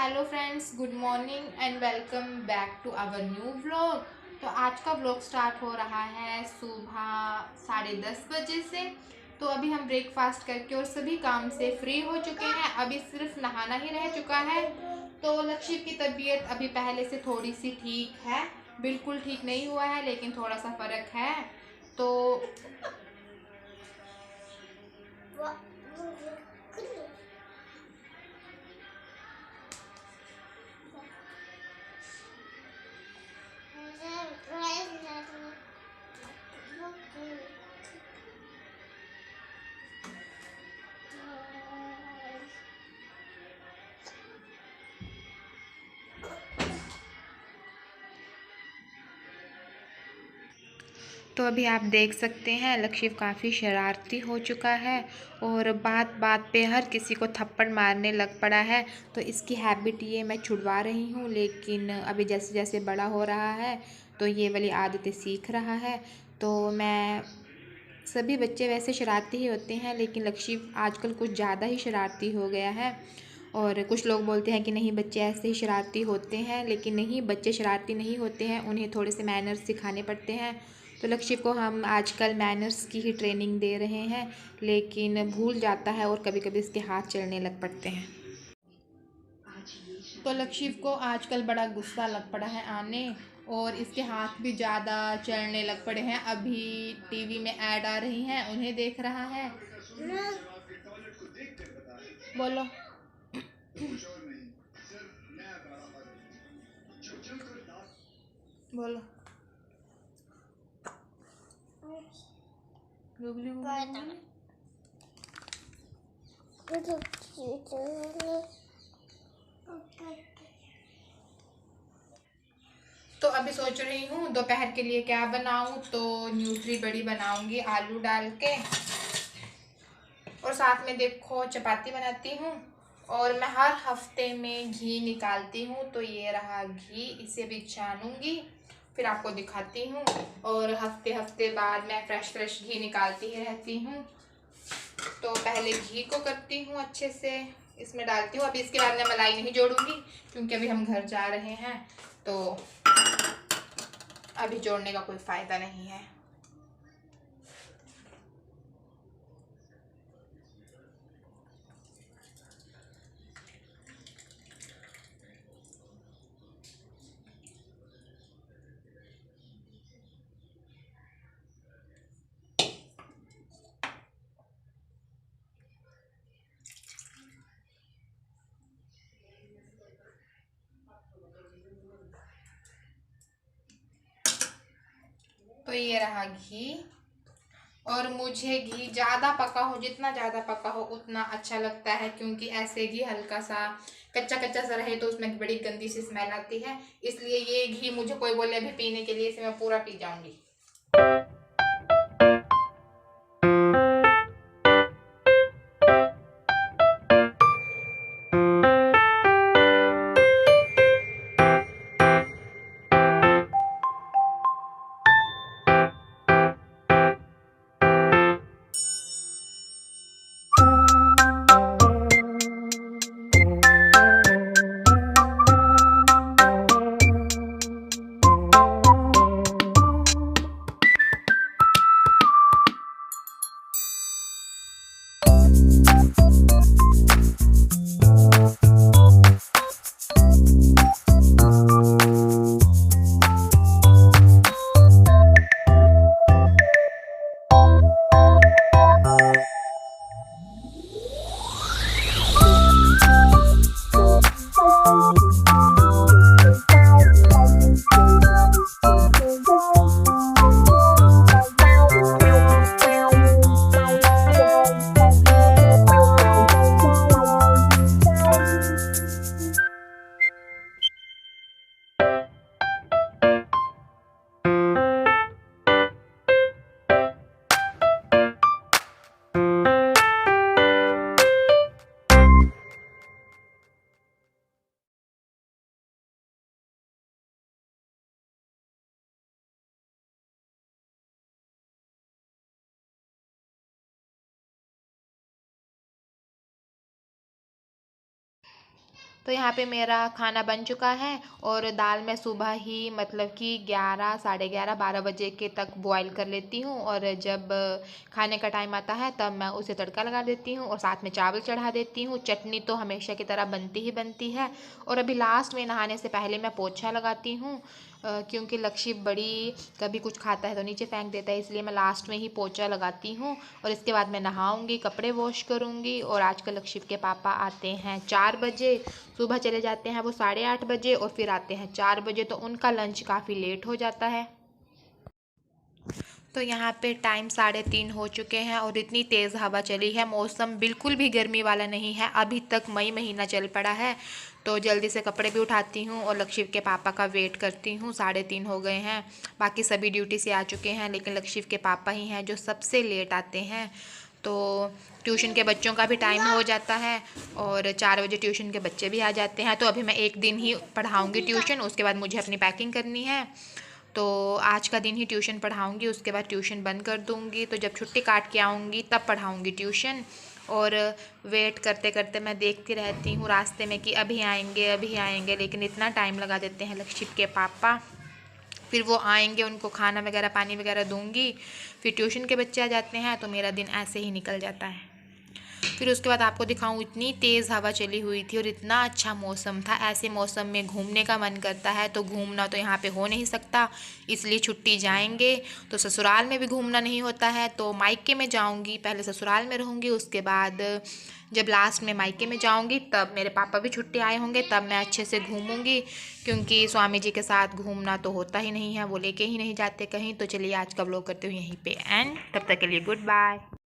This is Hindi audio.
Hello friends, good morning and welcome back to our new vlog. तो आज का व्लॉग स्टार्ट हो रहा है सुबह 10:30 बजे से। तो अभी हम ब्रेकफास्ट करके और सभी काम से फ्री हो चुके हैं। अभी सिर्फ नहाना ही रह चुका है। तो लक्ष्य की तबीयत अभी पहले से थोड़ी सी ठीक है, बिल्कुल ठीक नहीं हुआ है लेकिन थोड़ा सा फ़र्क है। तो अभी आप देख सकते हैं लक्ष्य काफ़ी शरारती हो चुका है और बात बात पे हर किसी को थप्पड़ मारने लग पड़ा है। तो इसकी हैबिट ये मैं छुड़वा रही हूँ, लेकिन अभी जैसे जैसे बड़ा हो रहा है तो ये वाली आदतें सीख रहा है। तो मैं सभी बच्चे वैसे शरारती ही होते हैं, लेकिन लक्ष्य आजकल कुछ ज़्यादा ही शरारती हो गया है। और कुछ लोग बोलते हैं कि नहीं बच्चे ऐसे ही शरारती होते हैं, लेकिन नहीं, बच्चे शरारती नहीं होते हैं, उन्हें थोड़े से मैनर्स सिखाने पड़ते हैं। तो लक्ष्य को हम आजकल मैनर्स की ही ट्रेनिंग दे रहे हैं, लेकिन भूल जाता है और कभी कभी इसके हाथ चलने लग पड़ते हैं। तो लक्ष्य को आजकल बड़ा गुस्सा लग पड़ा है आने, और इसके हाथ भी ज़्यादा चलने लग पड़े हैं। अभी टीवी में ऐड आ रही हैं, उन्हें देख रहा है। बोलो। बोलो। Googly googly. तो अभी सोच रही हूँ दोपहर के लिए क्या बनाऊँ। तो न्यूट्री बड़ी बनाऊंगी आलू डाल के, और साथ में देखो चपाती बनाती हूँ। और मैं हर हफ्ते में घी निकालती हूँ, तो ये रहा घी, इसे भी छानूंगी फिर आपको दिखाती हूँ। और हफ्ते हफ्ते बाद मैं फ्रेश फ्रेश घी निकालती ही रहती हूँ। तो पहले घी को करती हूँ अच्छे से, इसमें डालती हूँ। अभी इसके बाद मैं मलाई नहीं जोड़ूंगी क्योंकि अभी हम घर जा रहे हैं, तो अभी जोड़ने का कोई फ़ायदा नहीं है। तो ये रहा घी। और मुझे घी ज़्यादा पका हो, जितना ज़्यादा पका हो उतना अच्छा लगता है, क्योंकि ऐसे घी हल्का सा कच्चा कच्चा सा रहे तो उसमें बड़ी गंदी सी स्मेल आती है। इसलिए ये घी मुझे कोई बोले अभी पीने के लिए, इसे मैं पूरा पी जाऊंगी। तो यहाँ पे मेरा खाना बन चुका है और दाल मैं सुबह ही मतलब कि 11 साढ़े 11 12 बजे के तक बॉईल कर लेती हूँ और जब खाने का टाइम आता है तब मैं उसे तड़का लगा देती हूँ और साथ में चावल चढ़ा देती हूँ। चटनी तो हमेशा की तरह बनती ही बनती है। और अभी लास्ट में नहाने से पहले मैं पोछा लगाती हूँ क्योंकि लक्ष्य बड़ी कभी कुछ खाता है तो नीचे फेंक देता है, इसलिए मैं लास्ट में ही पोछा लगाती हूँ। और इसके बाद मैं नहाऊंगी, कपड़े वॉश करूँगी। और आजकल लक्ष्य के पापा आते हैं 4 बजे, सुबह चले जाते हैं वो 8:30 बजे और फिर आते हैं 4 बजे, तो उनका लंच काफ़ी लेट हो जाता है। तो यहाँ पे टाइम 3:30 हो चुके हैं और इतनी तेज़ हवा चली है, मौसम बिल्कुल भी गर्मी वाला नहीं है। अभी तक मई महीना चल पड़ा है। तो जल्दी से कपड़े भी उठाती हूँ और लक्ष्य के पापा का वेट करती हूँ। 3:30 हो गए हैं, बाकी सभी ड्यूटी से आ चुके हैं, लेकिन लक्ष्य के पापा ही हैं जो सबसे लेट आते हैं। तो ट्यूशन के बच्चों का भी टाइम हो जाता है और 4 बजे ट्यूशन के बच्चे भी आ जाते हैं। तो अभी मैं एक दिन ही पढ़ाऊँगी ट्यूशन, उसके बाद मुझे अपनी पैकिंग करनी है। तो आज का दिन ही ट्यूशन पढ़ाऊँगी, उसके बाद ट्यूशन बंद कर दूँगी। तो जब छुट्टी काट के आऊँगी तब पढ़ाऊँगी ट्यूशन। और वेट करते करते मैं देखती रहती हूँ रास्ते में कि अभी आएंगे, लेकिन इतना टाइम लगा देते हैं लक्षित के पापा। फिर वो आएंगे, उनको खाना वगैरह पानी वगैरह दूँगी, फिर ट्यूशन के बच्चे आ जाते हैं, तो मेरा दिन ऐसे ही निकल जाता है। फिर उसके बाद आपको दिखाऊं, इतनी तेज़ हवा चली हुई थी और इतना अच्छा मौसम था। ऐसे मौसम में घूमने का मन करता है, तो घूमना तो यहाँ पे हो नहीं सकता, इसलिए छुट्टी जाएंगे तो ससुराल में भी घूमना नहीं होता है, तो मायके में जाऊँगी। पहले ससुराल में रहूँगी, उसके बाद जब लास्ट में मायके में जाऊँगी तब मेरे पापा भी छुट्टी आए होंगे, तब मैं अच्छे से घूमूँगी। क्योंकि स्वामी जी के साथ घूमना तो होता ही नहीं है, वो लेके ही नहीं जाते कहीं। तो चलिए आज का व्लॉग करते हुए यहीं पे एंड, तब तक के लिए गुड बाय।